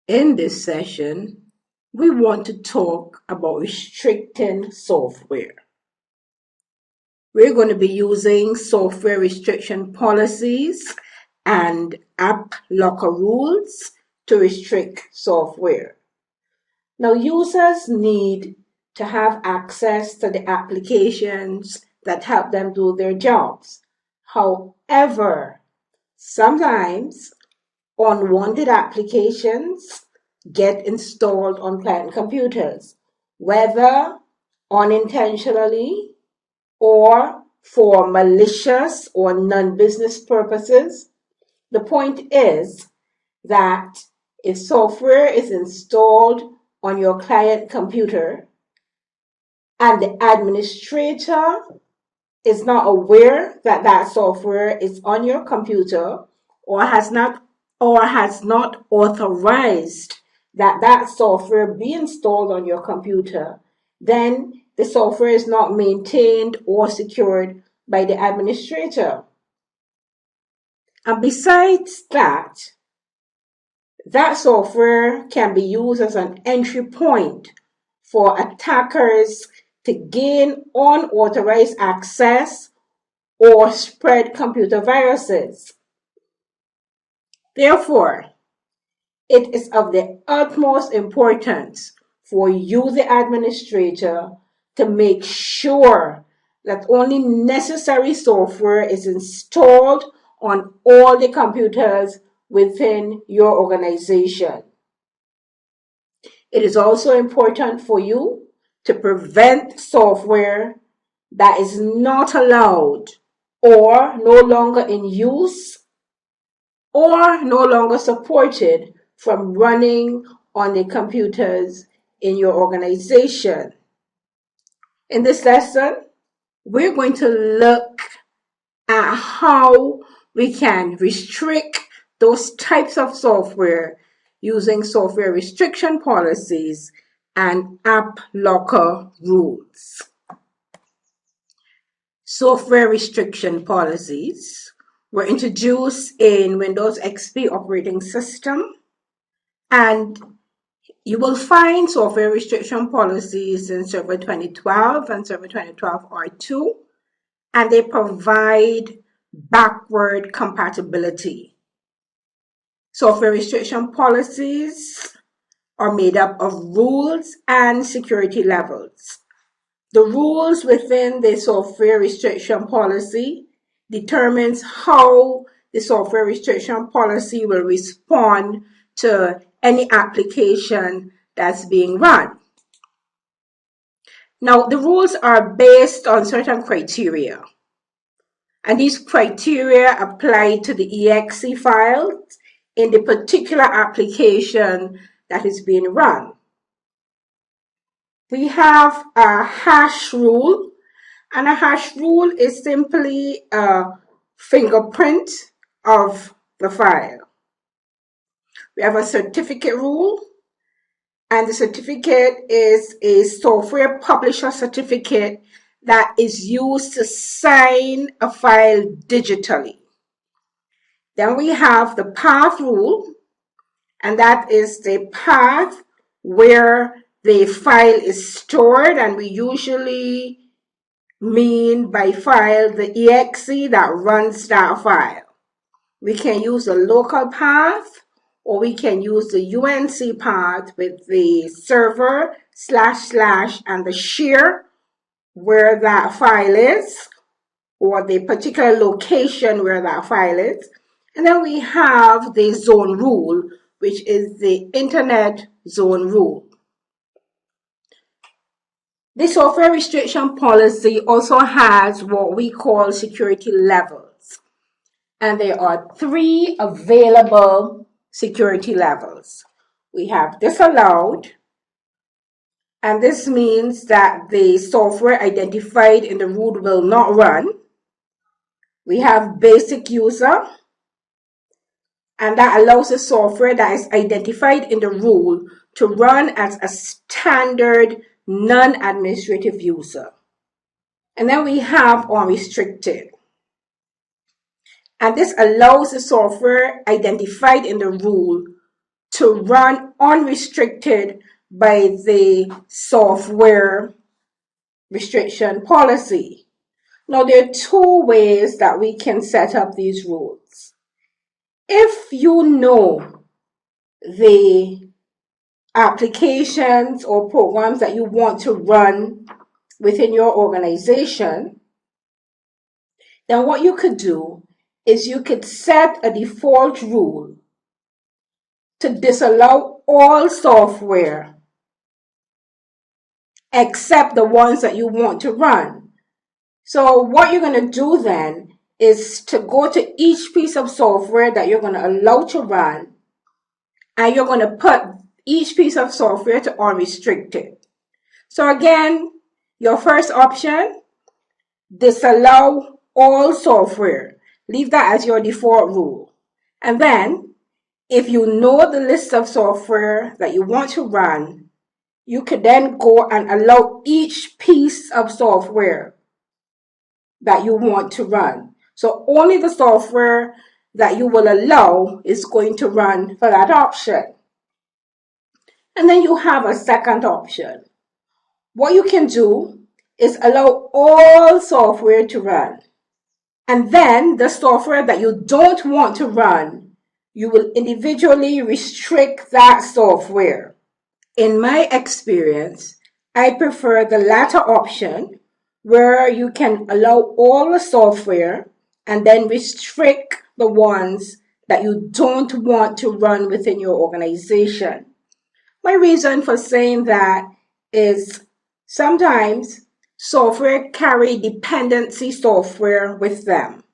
In this session, we want to talk about restricting software. We're going to be using software restriction policies and app locker rules to restrict software. Now, users need to have access to the applications that help them do their jobs. However, sometimes unwanted applications get installed on client computers, whether unintentionally or for malicious or non-business purposes. The point is that if software is installed on your client computer and the administrator is not aware that that software is on your computer or has not authorized that that software be installed on your computer, then the software is not maintained or secured by the administrator. And besides that, that software can be used as an entry point for attackers to gain unauthorized access or spread computer viruses. Therefore, it is of the utmost importance for you, the administrator, to make sure that only necessary software is installed on all the computers within your organization. It is also important for you to prevent software that is not allowed or no longer in use or no longer supported from running on the computers in your organization. In this lesson, we're going to look at how we can restrict those types of software using software restriction policies and app locker rules. Software restriction policies were introduced in Windows XP operating system, and you will find software restriction policies in Server 2012 and Server 2012 R2, and they provide backward compatibility. Software restriction policies are made up of rules and security levels. The rules within the software restriction policy determines how the software restriction policy will respond to any application that's being run. Now, the rules are based on certain criteria, and these criteria apply to the exe files in the particular application that is being run. We have a hash rule, and a hash rule is simply a fingerprint of the file. We have a certificate rule, and the certificate is a software publisher certificate that is used to sign a file digitally. Then we have the path rule, and that is the path where the file is stored, and we usually mean by file the exe that runs that file. We can use a local path, or we can use the UNC path with the server / and the share where that file is, or the particular location where that file is. And then we have the zone rule, which is the internet zone rule. The software restriction policy also has what we call security levels. And there are 3 available security levels. We have disallowed, and this means that the software identified in the rule will not run. We have basic user, and that allows the software that is identified in the rule to run as a standard non-administrative user. And then we have unrestricted. And this allows the software identified in the rule to run unrestricted by the software restriction policy. Now, there are two ways that we can set up these rules. If you know the applications or programs that you want to run within your organization, then what you could do is you could set a default rule to disallow all software except the ones that you want to run. So what you're going to do then is to go to each piece of software that you're going to allow to run, and you're going to put each piece of software to unrestricted. So again, your first option, disallow all software. Leave that as your default rule. And then, if you know the list of software that you want to run, you could then go and allow each piece of software that you want to run. So only the software that you will allow is going to run for that option. And then you have a second option. What you can do is allow all software to run. And then the software that you don't want to run, you will individually restrict that software. In my experience, I prefer the latter option, where you can allow all the software and then restrict the ones that you don't want to run within your organization. My reason for saying that is sometimes software carry dependency software with them.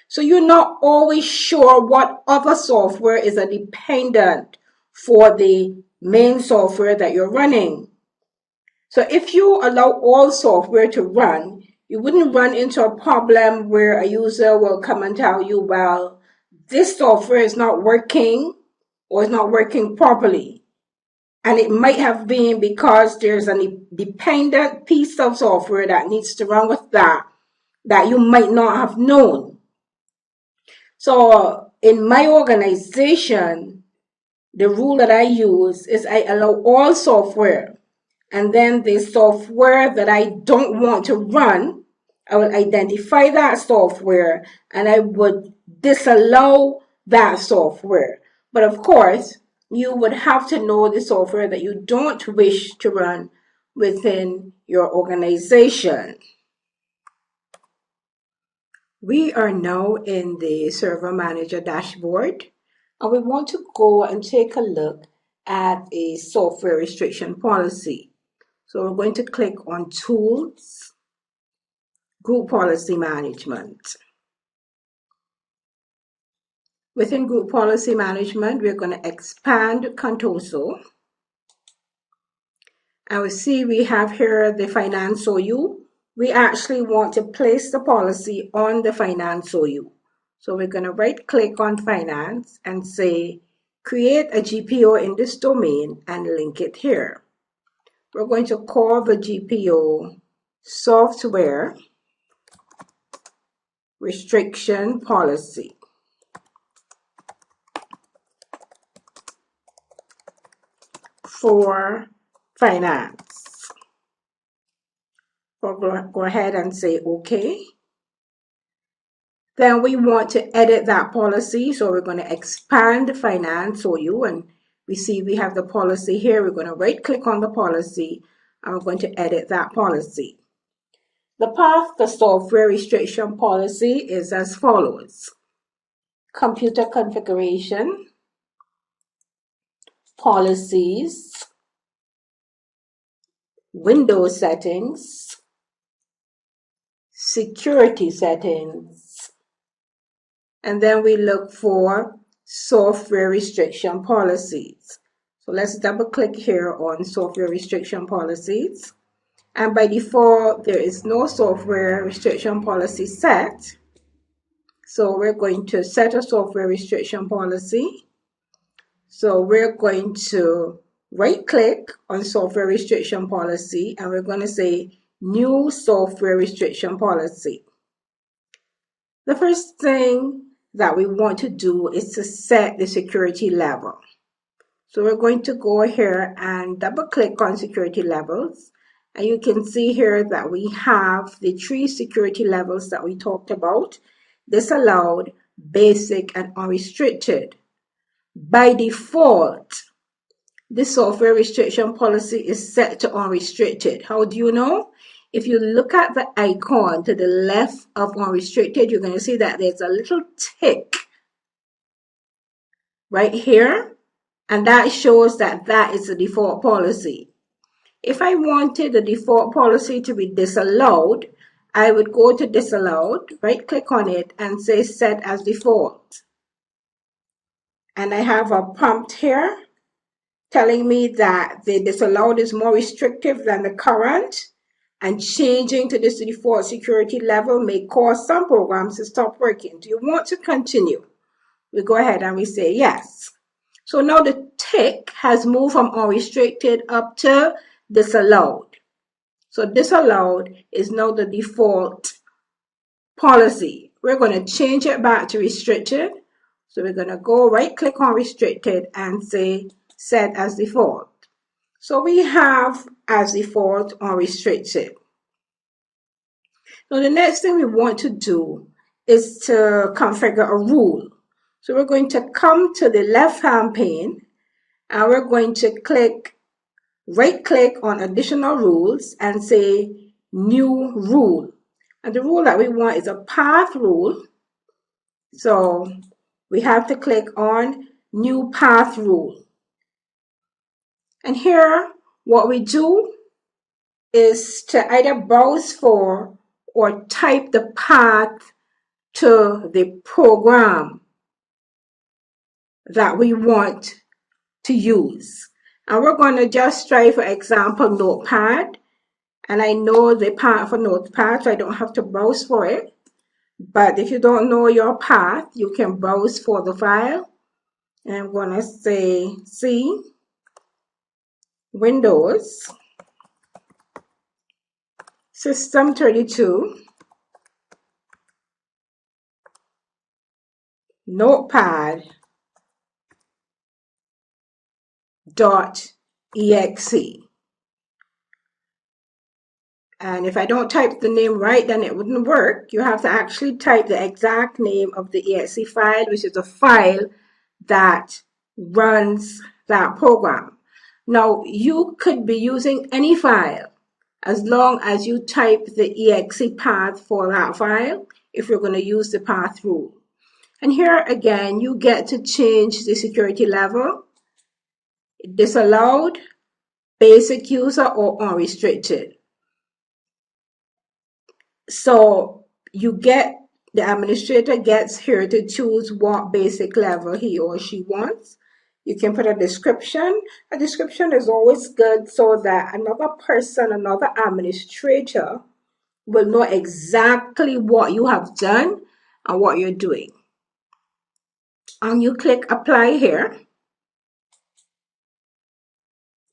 So you're not always sure what other software is a dependent for the main software that you're running. So if you allow all software to run, you wouldn't run into a problem where a user will come and tell you, well, this software is not working or is not working properly. And it might have been because there's a dependent piece of software that needs to run with that you might not have known. So in my organization, the rule that I use is I allow all software, and then the software that I don't want to run, I will identify that software and I would disallow that software. But of course, you would have to know the software that you don't wish to run within your organization. We are now in the Server Manager dashboard, and we want to go and take a look at a software restriction policy. So we're going to click on Tools, Group Policy Management. Within Group Policy Management, we're going to expand Contoso. And we see we have here the Finance OU. We actually want to place the policy on the Finance OU. So we're going to right click on Finance and say, create a GPO in this domain and link it here. We're going to call the GPO Software Restriction Policy. For finance. We'll go ahead and say OK. Then we want to edit that policy, so we're going to expand Finance OU, and we see we have the policy here. We're going to right click on the policy and we're going to edit that policy. The path to software restriction policy is as follows: computer configuration, policies, Windows settings, security settings, and then we look for software restriction policies. So let's double click here on software restriction policies. And by default, there is no software restriction policy set. So we're going to set a software restriction policy. So we're going to right click on software restriction policy and we're going to say new software restriction policy. The first thing that we want to do is to set the security level. So we're going to go here and double click on security levels. And you can see here that we have the 3 security levels that we talked about: disallowed, basic, and unrestricted. By default, this software restriction policy is set to unrestricted. How do you know? If you look at the icon to the left of unrestricted, you're going to see that there's a little tick right here, and that shows that that is the default policy. If I wanted the default policy to be disallowed, I would go to disallowed, right click on it, and say set as default. And I have a prompt here telling me that the disallowed is more restrictive than the current, and changing to this default security level may cause some programs to stop working. Do you want to continue? We go ahead and we say yes. So now the tick has moved from unrestricted up to disallowed. So disallowed is now the default policy. We're going to change it back to restricted. So we're going to go right click on restricted and say set as default. So we have as default unrestricted. Now the next thing we want to do is to configure a rule. So we're going to come to the left hand pane and we're going to right click on additional rules and say new rule. And the rule that we want is a path rule. So we have to click on new path rule. And here what we do is to either browse for or type the path to the program that we want to use. And we're going to just try, for example, Notepad. And I know the path for Notepad, so I don't have to browse for it. But if you don't know your path, you can browse for the file. And I'm going to say C, Windows, System 32, Notepad.exe. And if I don't type the name right, then it wouldn't work. You have to actually type the exact name of the exe file, which is a file that runs that program. Now, you could be using any file as long as you type the exe path for that file if you're going to use the path rule. And here again, you get to change the security level: disallowed, basic user, or unrestricted. So the administrator gets here to choose what basic level he or she wants. You can put a description. A description is always good so that another person, another administrator, will know exactly what you have done and what you're doing. And you click apply here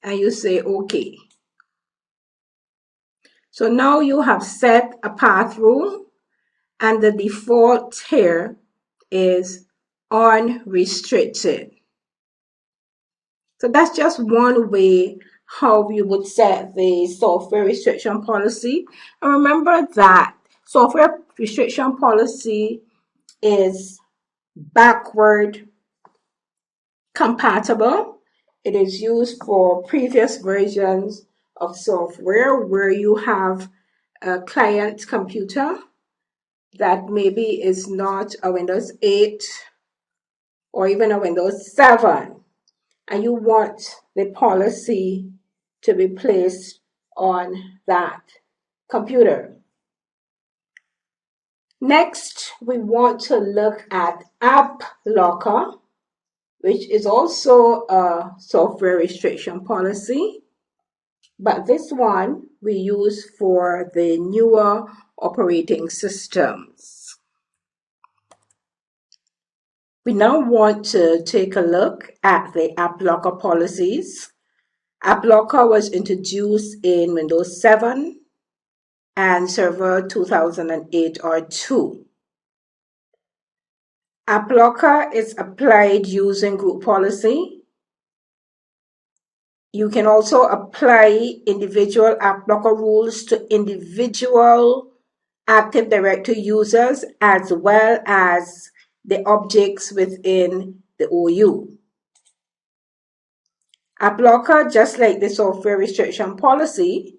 and you say OK. So now you have set a path rule, and the default here is unrestricted. So that's just one way how you would set the software restriction policy. And remember that software restriction policy is backward compatible. It is used for previous versions of software where you have a client computer that maybe is not a Windows 8 or even a Windows 7, and you want the policy to be placed on that computer. Next, we want to look at App Locker, which is also a software restriction policy, but this one we use for the newer operating systems. We now want to take a look at the App Locker policies. App Locker was introduced in Windows 7 and Server 2008 R2. App Locker is applied using group policy. You can also apply individual app blocker rules to individual Active Directory users as well as the objects within the OU. App blocker, just like the software restriction policy,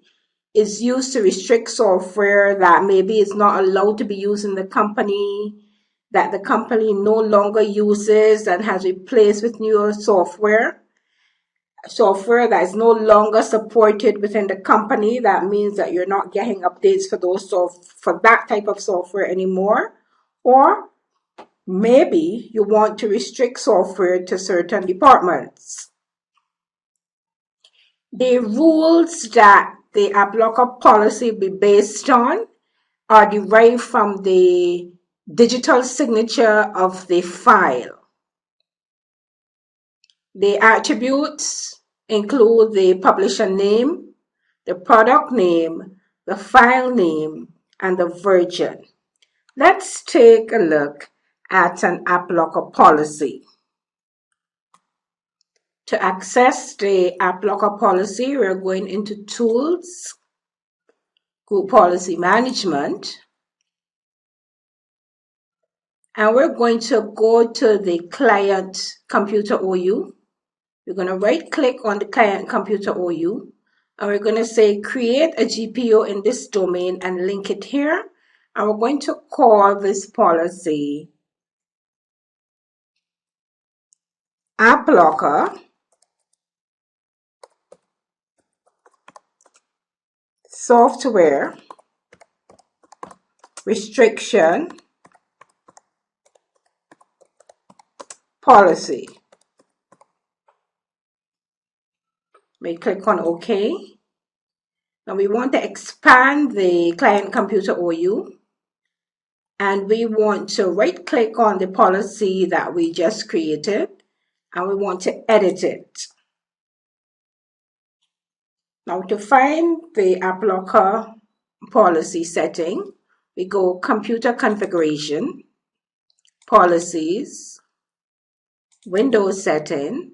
is used to restrict software that maybe is not allowed to be used in the company, that the company no longer uses and has replaced with newer software that is no longer supported within the company. That means that you're not getting updates for that type of software anymore. Or maybe you want to restrict software to certain departments. The rules that the app blocker policy be based on are derived from the digital signature of the file. The attributes include the publisher name, the product name, the file name, and the version. Let's take a look at an app blocker policy. To access the app blocker policy, we're going into Tools, Group Policy Management, and we're going to go to the Client Computer OU. We're going to right click on the Client Computer OU, and we're going to say create a GPO in this domain and link it here. And we're going to call this policy App Blocker Software Restriction Policy. We click on OK. Now we want to expand the Client Computer OU, and we want to right click on the policy that we just created, and we want to edit it. Now to find the app blocker policy setting, we go Computer Configuration, Policies, Windows Settings,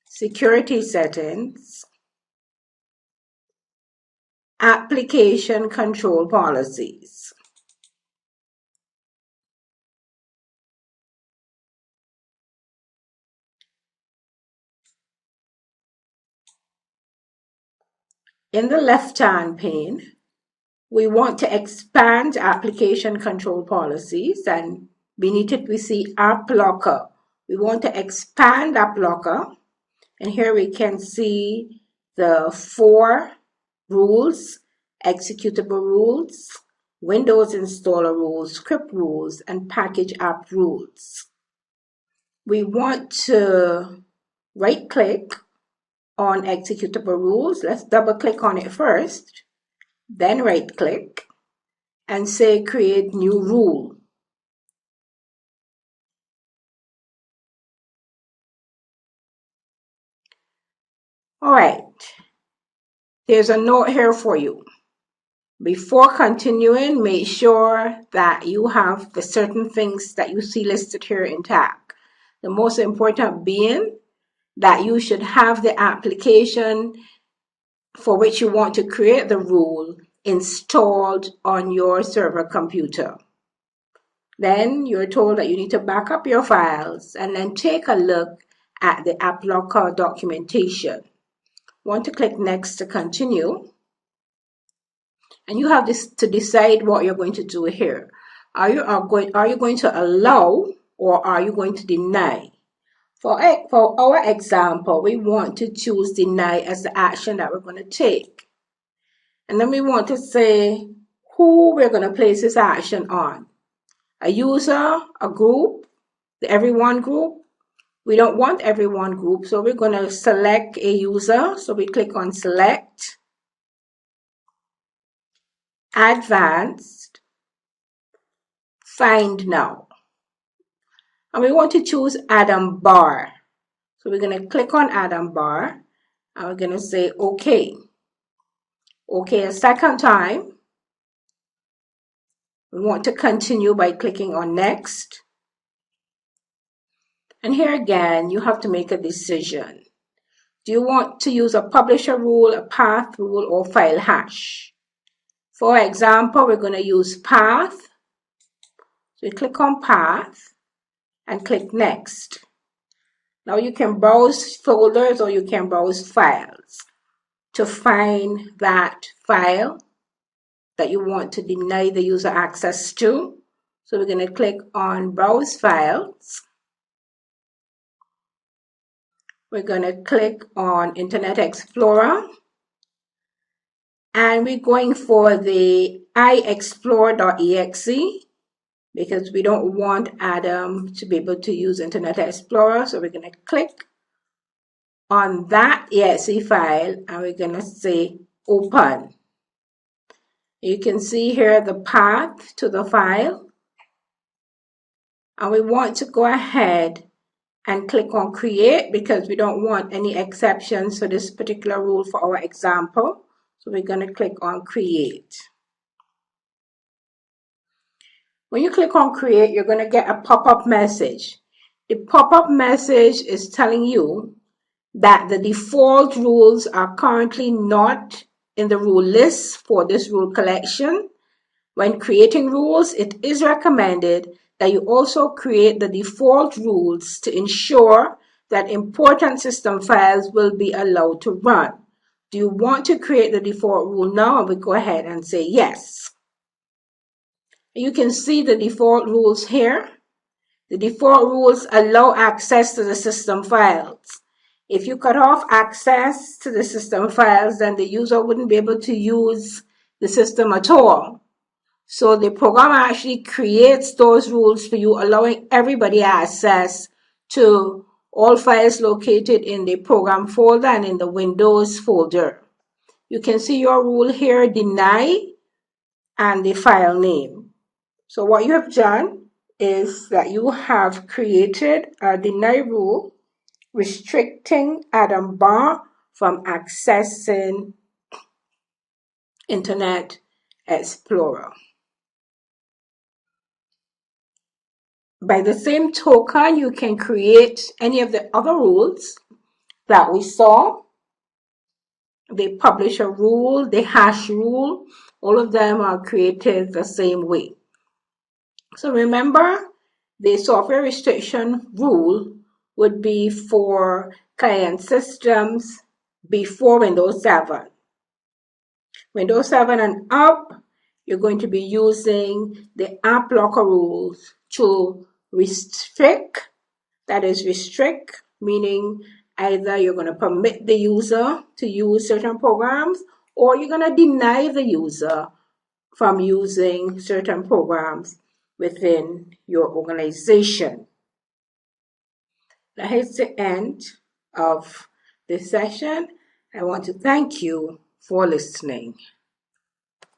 Security Settings, Application Control Policies. In the left-hand pane, we want to expand Application Control Policies, and beneath it we see App Blocker. We want to expand App Blocker, and here we can see the 4 rules: executable rules, Windows installer rules, script rules, and package app rules. We want to right click on executable rules. Let's double click on it first, then right click and say create new rule. All right, there's a note here for you. Before continuing, make sure that you have the certain things that you see listed here intact. The most important being that you should have the application for which you want to create the rule installed on your server computer. Then you're told that you need to back up your files and then take a look at the app blocker documentation. Want to click next to continue. And you have to decide what you're going to do here. Are you going to allow or are you going to deny? For our example, we want to choose deny as the action that we're going to take. And then we want to say who we're going to place this action on. A user, a group, the everyone group. We don't want everyone group, so we're going to select a user. So we click on select, advanced, find now. And we want to choose Adam bar. So we're going to click on Adam bar and we're going to say OK. OK a second time. We want to continue by clicking on next. And here again, you have to make a decision. Do you want to use a publisher rule, a path rule, or file hash? For example, we're going to use path. So you click on path and click next. Now you can browse folders or you can browse files to find that file that you want to deny the user access to. So we're going to click on browse files. We're going to click on Internet Explorer. And we're going for the iexplore.exe because we don't want Adam to be able to use Internet Explorer. So we're going to click on that exe file and we're going to say open. You can see here the path to the file. And we want to go ahead and click on create because we don't want any exceptions for this particular rule for our example. So we're going to click on create. When you click on create, you're going to get a pop-up message. The pop-up message is telling you that the default rules are currently not in the rule list for this rule collection. When creating rules, it is recommended that you also create the default rules to ensure that important system files will be allowed to run. Do you want to create the default rule now? And we go ahead and say yes. You can see the default rules here. The default rules allow access to the system files. If you cut off access to the system files, then the user wouldn't be able to use the system at all. So the program actually creates those rules for you, allowing everybody access to all files located in the program folder and in the Windows folder. You can see your rule here, deny, and the file name. So what you have done is that you have created a deny rule restricting Adam Bar from accessing Internet Explorer. By the same token, you can create any of the other rules that we saw. The publisher rule, the hash rule, all of them are created the same way. So remember, the software restriction rule would be for client systems before Windows 7. Windows 7 and up, you're going to be using the app locker rules to restrict, that is restrict, meaning either you're going to permit the user to use certain programs or you're going to deny the user from using certain programs within your organization. That is the end of this session. I want to thank you for listening.